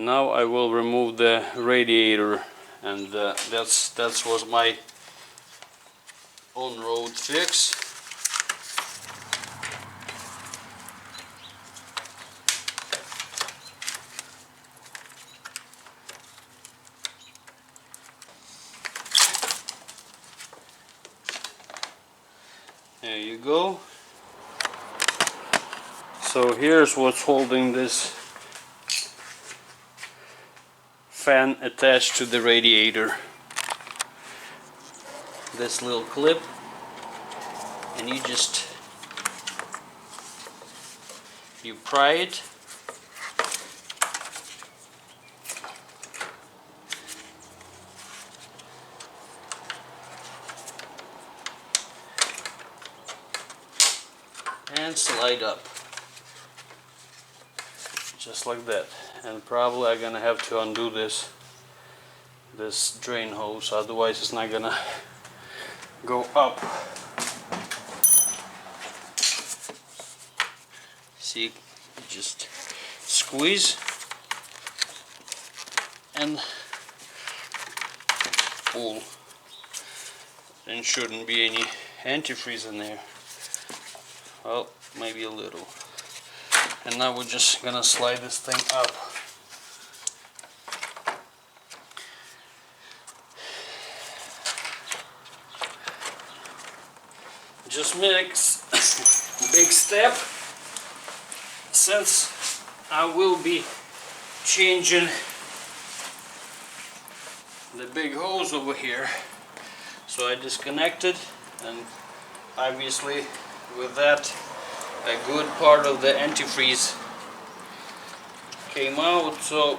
now I will remove the radiator, and that was my on-road fix. There you go. So here's what's holding this fan attached to the radiator. This little clip, and you pry it, and slide up just like that. And probably I'm gonna have to undo this drain hose, otherwise it's not gonna go up. See, you just squeeze and pull. There shouldn't be any antifreeze in there. Well, maybe a little. And now we're just gonna slide this thing up. Just makes big step, since I will be changing the big hose over here. So I disconnected, and obviously with that a good part of the antifreeze came out. So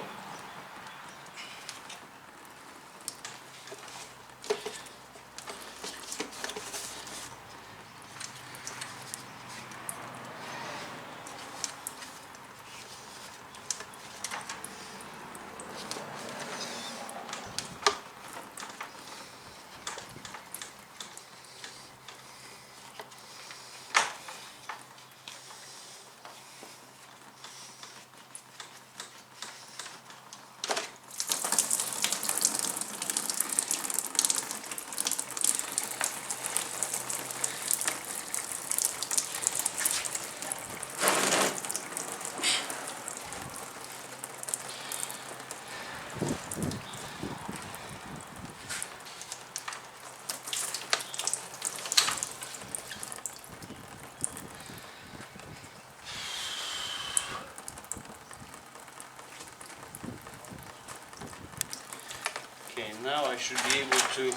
okay, now I should be able to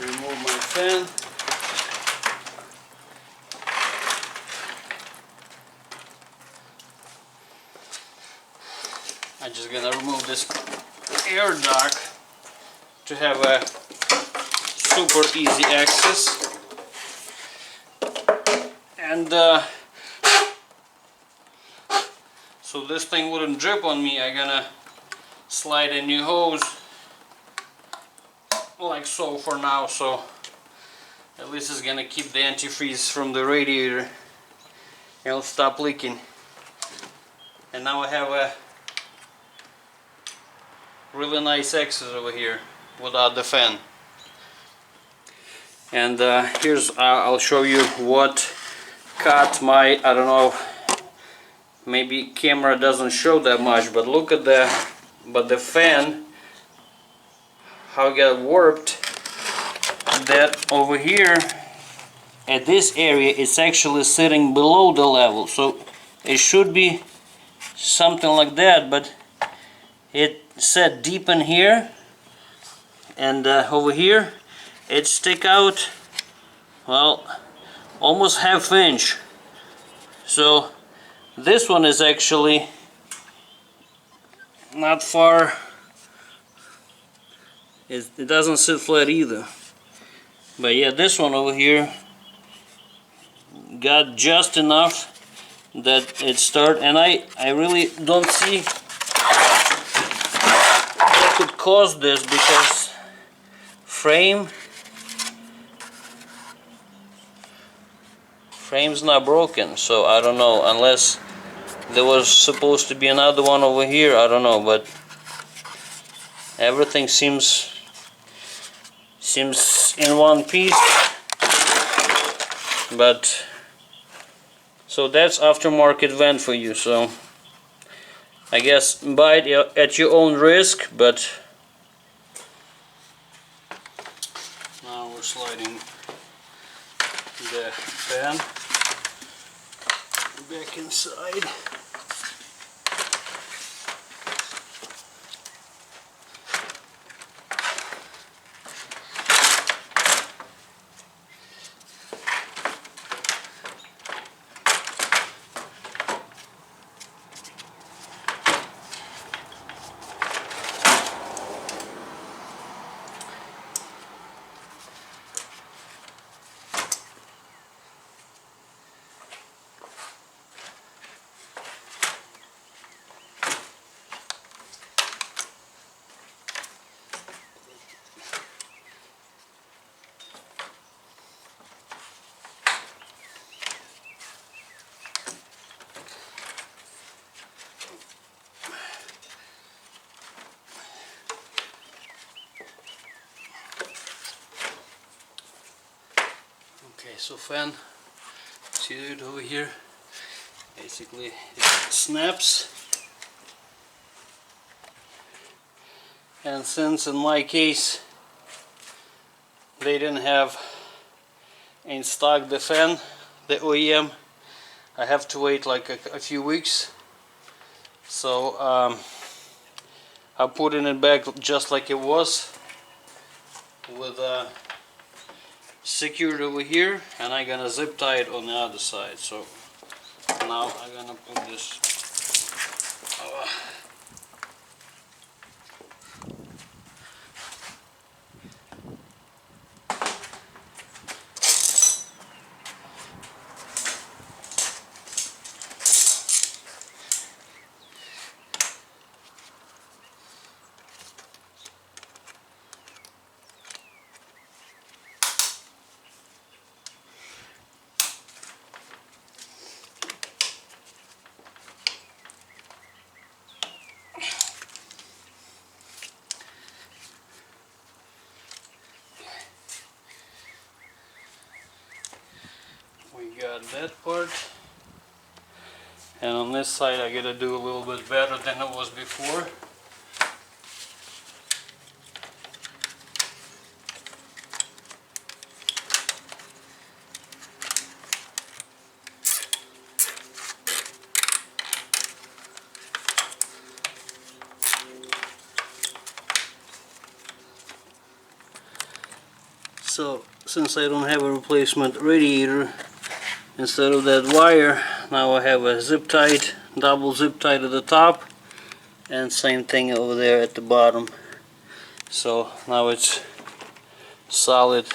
remove my fan. I'm just gonna remove this air duct to have a super easy access. And so this thing wouldn't drip on me, I'm gonna slide a new hose like so for now, so at least it's gonna keep the antifreeze from the radiator. It'll stop leaking. And now I have a really nice access over here without the fan. And here's I'll show you what caught my, I don't know, maybe camera doesn't show that much, but look at the fan, how it got warped, that over here at this area it's actually sitting below the level. So it should be something like that, but it set deep in here, and over here it stick out, well, almost ½ inch. So this one is actually not far. It doesn't sit flat either. But yeah, this one over here got just enough that it started, and I really don't see what could cause this, because frame's not broken, so I don't know, unless there was supposed to be another one over here, I don't know, but everything seems in one piece. But so that's aftermarket vent for you. So I guess buy it at your own risk. But now we're sliding the fan back inside. Okay, so fan, see it over here, basically it snaps, and since in my case they didn't have in stock the fan, the OEM, I have to wait like a few weeks. So I'm putting it back just like it was, with secured over here, and I'm gonna zip tie it on the other side. So now I'm gonna put this we got that part, and on this side I gotta do a little bit better than it was before. So since I don't have a replacement radiator, instead of that wire, now I have a zip tied, double zip tied at the top, and same thing over there at the bottom. So now it's solid,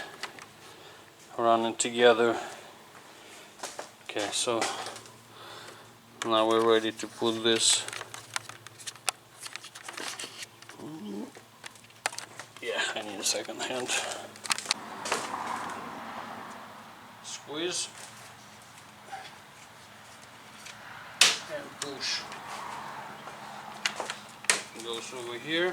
running together. Okay, so now we're ready to put this. Yeah, I need a second hand. Squeeze and push. Goes over here.